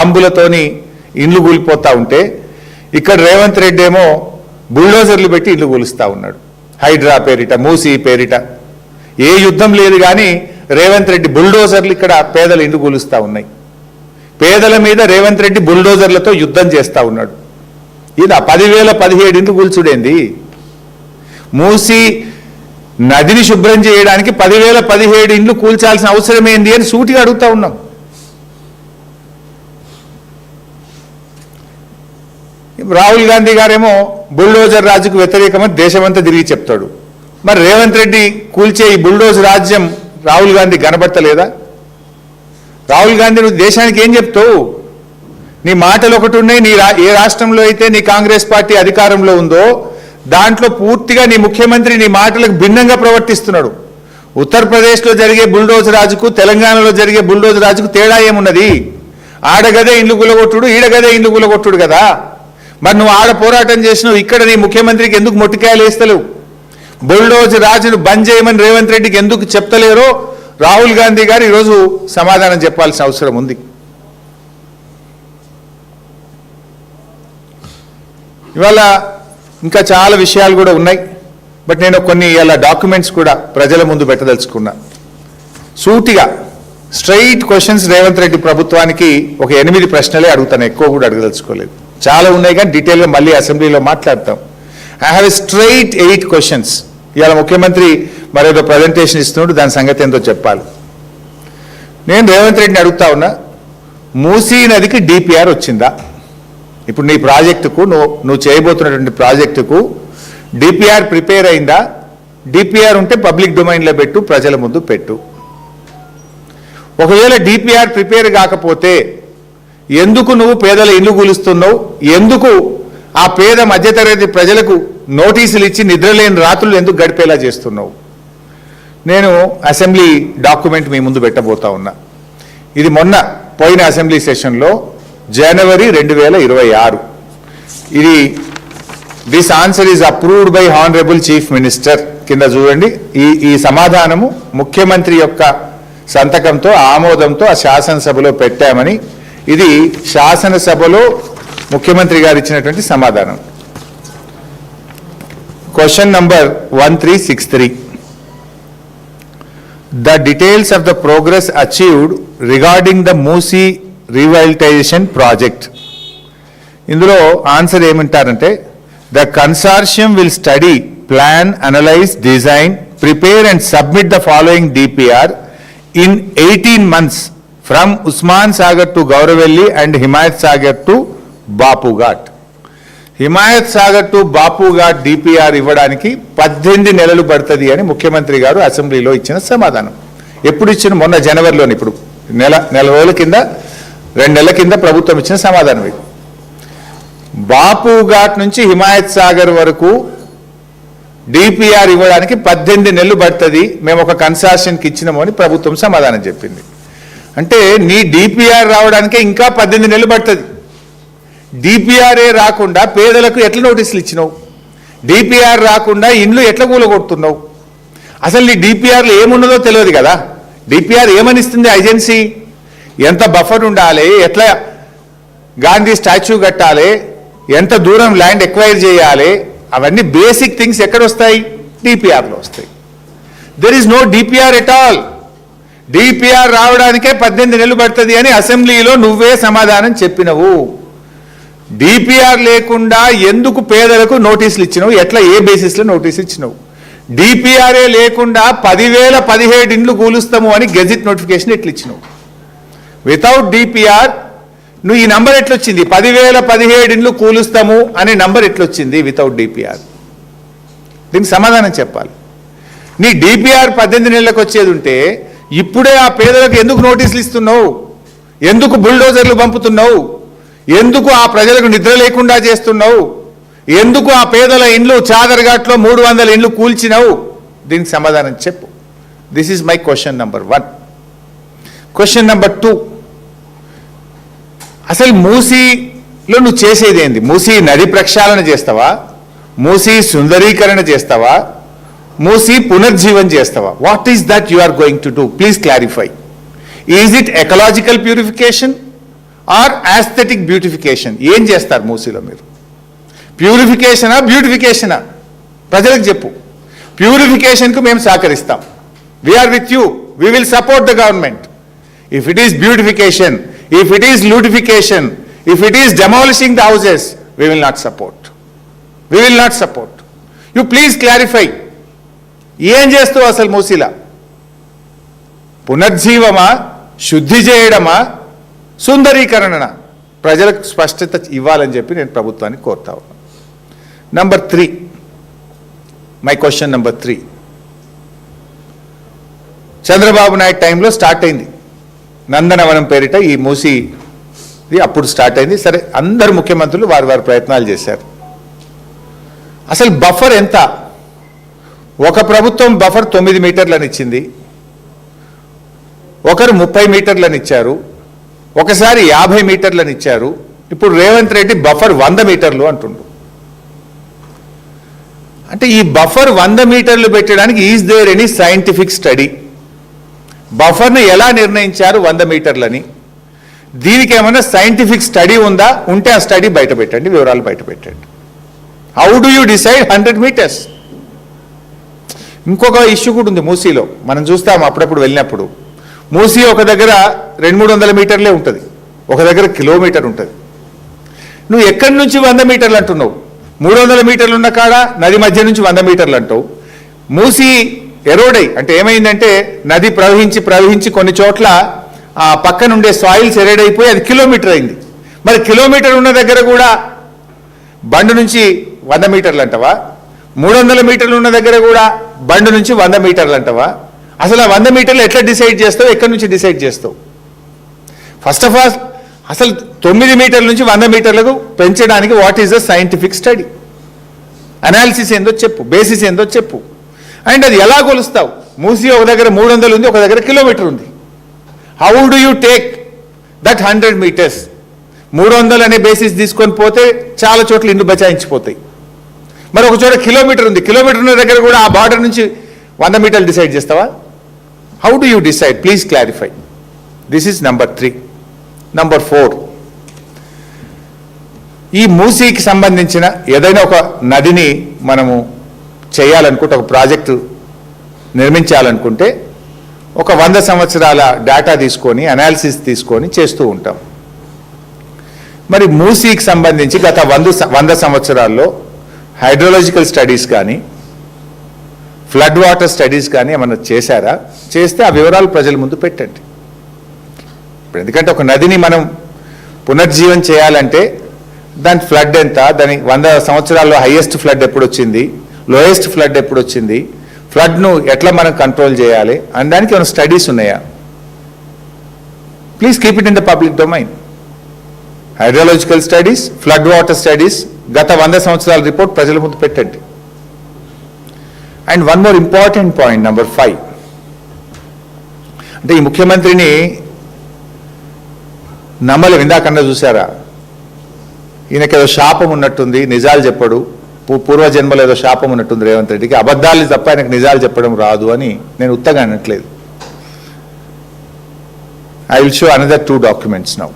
అంబులతోని ఇండ్లు కూలిపోతూ ఉంటే ఇక్కడ రేవంత్ రెడ్డి ఏమో బుల్డోజర్లు పెట్టి ఇండ్లు కూలుస్తూ ఉన్నాడు. హైడ్రా పేరిట, మూసీ పేరిట. ఏ యుద్ధం లేదు కానీ రేవంత్ రెడ్డి బుల్డోజర్లు ఇక్కడ పేదల ఇండ్లు కూలుస్తూ ఉన్నాయి. పేదల మీద రేవంత్ రెడ్డి బుల్డోజర్లతో యుద్ధం చేస్తూ ఉన్నాడు. ఇది 10,017 ఇండ్లు కూల్చుడేంది? మూసీ నదిని శుభ్రం చేయడానికి 10,017 ఇండ్లు కూల్చాల్సిన అవసరం ఏంది అని సూటిగా అడుగుతా ఉన్నాం. రాహుల్ గాంధీ గారేమో బుల్డోజర్ రాజుకు వ్యతిరేకమని దేశమంతా తిరిగి చెప్తాడు. మరి రేవంత్ రెడ్డి కూల్చే ఈ బుల్డోజర్ రాజ్యం రాహుల్ గాంధీ కనబడతలేదా? రాహుల్ గాంధీ నువ్వు దేశానికి ఏం చెప్తావు? నీ మాటలు ఒకటి ఉన్నాయి. ఏ రాష్ట్రంలో అయితే నీ కాంగ్రెస్ పార్టీ అధికారంలో ఉందో దాంట్లో పూర్తిగా నీ ముఖ్యమంత్రి నీ మాటలకు భిన్నంగా ప్రవర్తిస్తున్నాడు. ఉత్తరప్రదేశ్లో జరిగే బుల్డోజర్ రాజుకు, తెలంగాణలో జరిగే బుల్డోజర్ రాజుకు తేడా ఏమున్నది? ఆడగదే ఇండ్లు గులగొట్టుడు, ఈడగదే ఇండ్లు గులగొట్టుడు కదా. మరి నువ్వు ఆడ పోరాటం చేసినావు, ఇక్కడ నీ ముఖ్యమంత్రికి ఎందుకు మొట్టికాయలు వేస్తలేవు? బుల్డోజర్ రాజును బంద్ చేయమని రేవంత్ రెడ్డికి ఎందుకు చెప్తలేరో రాహుల్ గాంధీ గారు ఈరోజు సమాధానం చెప్పాల్సిన అవసరం ఉంది. ఇవాళ ఇంకా చాలా విషయాలు కూడా ఉన్నాయి. బట్ నేను కొన్ని ఇలా డాక్యుమెంట్స్ కూడా ప్రజల ముందు పెట్టదలుచుకున్నా. సూటిగా స్ట్రైట్ క్వశ్చన్స్ రేవంత్ రెడ్డి ప్రభుత్వానికి ఒక 8 ప్రశ్నలే అడుగుతాను, ఎక్కువ కూడా అడగదలుచుకోలేదు. చాలా ఉన్నాయి కానీ డీటెయిల్గా మళ్ళీ అసెంబ్లీలో మాట్లాడతాం. I have a straight 8 questions. ఇవాళ ముఖ్యమంత్రి మరేదో ప్రజెంటేషన్ ఇస్తున్నాడు, దాని సంగతి ఏందో చెప్పాలి. నేను రేవంత్ రెడ్డిని అడుగుతా ఉన్నా, మూసీ నదికి డిపిఆర్ వచ్చిందా? ఇప్పుడు నీ ప్రాజెక్టుకు నువ్వు చేయబోతున్నటువంటి ప్రాజెక్టుకు డిపిఆర్ ప్రిపేర్ అయిందా? డిపిఆర్ ఉంటే పబ్లిక్ డొమైన్లో పెట్టు, ప్రజల ముందు పెట్టు. ఒకవేళ డిపిఆర్ ప్రిపేర్ కాకపోతే ఎందుకు నువ్వు పేదల ఇల్లు కూలుస్తున్నావు? ఎందుకు ఆ పేద మధ్యతరగతి ప్రజలకు నోటీసులు ఇచ్చి నిద్రలేని రాత్రులు ఎందుకు గడిపేలా చేస్తున్నావు? నేను అసెంబ్లీ డాక్యుమెంట్ మీ ముందు పెట్టబోతా ఉన్నా. ఇది మొన్న పోయిన అసెంబ్లీ సెషన్లో జనవరి 2026. ఇది this answer is approved by honourable chief minister కింద చూడండి. ఈ సమాధానము ముఖ్యమంత్రి యొక్క సంతకంతో ఆమోదంతో ఆ శాసనసభలో పెట్టామని, ఇది శాసనసభలో ముఖ్యమంత్రి గారు ఇచ్చినటువంటి సమాధానం. Question number 1363. The details of the progress achieved regarding the Moosi revitalization project. ఇందులో ఆన్సర్ ఏమంటారంటే, the consortium will study, plan, analyze, design, prepare and submit the following DPR in 18 months from Usman Sagar to Gauravelli and Himayat Sagar to Bapu Ghat. Himayat Sagar to Bapu ghat DPR ఇవ్వడానికి 18 నెలలు పడుతుంది అని ముఖ్యమంత్రి గారు అసెంబ్లీలో ఇచ్చిన సమాధానం. ఎప్పుడు ఇచ్చిన? మొన్న జనవరిలోని. ఇప్పుడు నెల రోజుల కింద, 2 నెలల కింద ప్రభుత్వం ఇచ్చిన సమాధానం ఇది. బాపు ఘాట్ నుంచి హిమాయత్ సాగర్ వరకు డిపిఆర్ ఇవ్వడానికి 18 నెలలు పడుతుంది, మేము ఒక కన్సార్షన్కి ఇచ్చినాము అని ప్రభుత్వం సమాధానం చెప్పింది. అంటే నీ డిపిఆర్ రావడానికే ఇంకా 18 నెలలు పడుతుంది. డిపిఆర్ఏ రాకుండా పేదలకు ఎట్లా నోటీసులు ఇచ్చినావు? డిపిఆర్ రాకుండా ఇండ్లు ఎట్లా కూలగొడుతున్నావు? అసలు నీ డిపిఆర్లో ఏమున్నదో తెలియదు కదా. డిపిఆర్ ఏమనిస్తుంది ఏజెన్సీ? ఎంత బఫర్ ఉండాలి, ఎట్లా గాంధీ స్టాచ్యూ కట్టాలి, ఎంత దూరం ల్యాండ్ ఎక్వైర్ చేయాలి, అవన్నీ బేసిక్ థింగ్స్ ఎక్కడ వస్తాయి? డిపిఆర్లో వస్తాయి. There is no DPR at all. DPR రావడానికే 18 నెలలు పడుతుంది అని అసెంబ్లీలో నువ్వే సమాధానం చెప్పినవు. డిపిఆర్ లేకుండా ఎందుకు పేదలకు నోటీసులు ఇచ్చినావు? ఎట్లా, ఏ బేసిస్లో నోటీస్ ఇచ్చినావు? డిపిఆర్ఏ లేకుండా 10,017 ఇండ్లు కూలుస్తాము అని గెజిట్ నోటిఫికేషన్ ఎట్లా ఇచ్చినావు? వితౌట్ డిపిఆర్ నువ్వు ఈ నంబర్ ఎట్లొచ్చింది? 10,017 ఇండ్లు కూలుస్తాము అనే నంబర్ ఎట్లొచ్చింది వితౌట్ డిపిఆర్? దీనికి సమాధానం చెప్పాలి. నీ డిపిఆర్ 18 నెలలకు వచ్చేది ఉంటే ఇప్పుడే ఆ పేదలకు ఎందుకు నోటీసులు ఇస్తున్నావు? ఎందుకు బుల్డోజర్లు పంపుతున్నావు? ఎందుకు ఆ ప్రజలకు నిద్ర లేకుండా చేస్తున్నావు? ఎందుకు ఆ పేదల ఇండ్లు చాదర్ఘాట్లో 300 ఇండ్లు కూల్చినావు? దీనికి సమాధానం చెప్పు. This is my question number 1. Question number 2, అసలు మూసీలో నువ్వు చేసేది ఏంది? మూసీ నది ప్రక్షాళన చేస్తావా? మూసీ సుందరీకరణ చేస్తావా? మూసీ పునర్జీవన్ చేస్తావా? What is that you are going to do? Please clarify. Is it ecological purification or aesthetic beautification? ఏం చేస్తారు మూసీలో మీరు? ప్యూరిఫికేషనా బ్యూటిఫికేషనా? ప్రజలకు చెప్పు. ప్యూరిఫికేషన్కు మేము సహకరిస్తాం. We're with you, we will support the government. If it is beautification, if it is lootification, if it is demolishing the houses, we will not support. We will not support. You please clarify. ఏం చేస్తావు అసలు మూసీలా? పునర్జీవమా, శుద్ధి చేయడమా, సుందరీకరణ? ప్రజలకు స్పష్టత ఇవ్వాలని చెప్పి నేను ప్రభుత్వాన్ని కోరుతా ఉన్నాను. Number 3, my question number 3. Chandrababu Naidu టైంలో స్టార్ట్ అయింది నందనవనం పేరిట ఈ మూసీది. అప్పుడు స్టార్ట్ అయింది. సరే, అందరు ముఖ్యమంత్రులు వారి వారి ప్రయత్నాలు చేశారు. అసలు బఫర్ ఎంత? ఒక ప్రభుత్వం బఫర్ 9 మీటర్లని ఇచ్చింది, ఒకరు 30 మీటర్లని ఇచ్చారు, ఒకసారి 50 మీటర్లని ఇచ్చారు. ఇప్పుడు రేవంత్ రెడ్డి బఫర్ 100 మీటర్లు అంటుండు. అంటే ఈ బఫర్ 100 మీటర్లు పెట్టడానికి is there any scientific study? బఫర్ను ఎలా నిర్ణయించారు 100 మీటర్లని? దీనికి ఏమైనా సైంటిఫిక్ స్టడీ ఉందా? ఉంటే ఆ స్టడీ బయట పెట్టండి, వివరాలు బయట పెట్టండి. How do you decide 100 metres? ఇంకొక ఇష్యూ కూడా ఉంది మూసీలో. మనం చూస్తాం అప్పుడప్పుడు వెళ్ళినప్పుడు. మూసీ ఒక దగ్గర 200-300 మీటర్లే ఉంటుంది, ఒక దగ్గర కిలోమీటర్ ఉంటుంది. నువ్వు ఎక్కడి నుంచి 100 మీటర్లు అంటున్నావు? 300 మీటర్లు ఉన్న కాడ నది మధ్య నుంచి 100 మీటర్లు అంటావు. మూసీ ఎరోడై అంటే ఏమైందంటే నది ప్రవహించి కొన్ని చోట్ల ఆ పక్కన ఉండే సాయిల్స్ ఎరేడైపోయి అది కిలోమీటర్ అయింది. మరి కిలోమీటర్ ఉన్న దగ్గర కూడా బండు నుంచి 100 మీటర్లు అంటవా? 300 మీటర్లు ఉన్న దగ్గర కూడా బండు నుంచి 100 మీటర్లు అంటవా? అసలు ఆ 100 మీటర్లు ఎట్లా డిసైడ్ చేస్తావు? ఎక్కడి నుంచి డిసైడ్ చేస్తావు? ఫస్ట్ ఆఫ్ ఆల్ అసలు 9 మీటర్ల నుంచి 100 మీటర్లకు పెంచడానికి what is the scientific study? Analysis ఏందో చెప్పు, బేసిస్ ఏందో చెప్పు. అండ్ అది ఎలా కొలుస్తావు? మూసీ ఒక దగ్గర 300 ఉంది, ఒక దగ్గర కిలోమీటర్ ఉంది. How do you take that 100 metres? 300 అనే బేసిస్ తీసుకొని పోతే చాలా చోట్ల ఇండ్లు బచాయించిపోతాయి. మరి ఒక చోట కిలోమీటర్ ఉంది, కిలోమీటర్ ఉన్న దగ్గర కూడా ఆ బార్డర్ నుంచి 100 మీటర్లు డిసైడ్ చేస్తావా? How do you decide? Please clarify. This is number 3. Number 4, ఈ మూసీకి సంబంధించిన ఏదైనా ఒక నదిని మనము చేయాలనుకుంటే, ఒక ప్రాజెక్టు నిర్మించాలనుకుంటే ఒక 100 సంవత్సరాల డేటా తీసుకొని, అనాలిసిస్ తీసుకొని చేస్తూ ఉంటాం. మరి మూసీకి సంబంధించి గత 100 సంవత్సరాల్లో హైడ్రోలాజికల్ స్టడీస్ కానీ, ఫ్లడ్ వాటర్ స్టడీస్ కానీ ఏమన్నా చేశారా? చేస్తే ఆ వివరాలు ప్రజల ముందు పెట్టండి. ఎందుకంటే ఒక నదిని మనం పునర్జీవం చేయాలంటే దాని ఫ్లడ్ ఎంత, దాని 100 సంవత్సరాల్లో హైయెస్ట్ ఫ్లడ్ ఎప్పుడు వచ్చింది, లోయెస్ట్ ఫ్లడ్ ఎప్పుడు వచ్చింది, ఫ్లడ్ను ఎట్లా మనం కంట్రోల్ చేయాలి అని దానికి ఏమైనా స్టడీస్ ఉన్నాయా? Please keep it in the public domain. Hydrological studies, flood water studies, గత 100 సంవత్సరాల రిపోర్ట్ ప్రజల ముందు పెట్టండి. And one more important point, number 5. అంటే ఈ ముఖ్యమంత్రిని నమ్మలేం. ఇందాకన్నా చూసారా, ఈయనకి ఏదో శాపం ఉన్నట్టుంది, నిజాలు చెప్పడు. పూర్వజన్మలో ఏదో శాపం ఉన్నట్టుంది రేవంత్ రెడ్డికి. అబద్ధాలు తప్ప ఆయనకు నిజాలు చెప్పడం రాదు అని నేను ఉత్తగా అనట్లేదు. I will show another 2 documents now.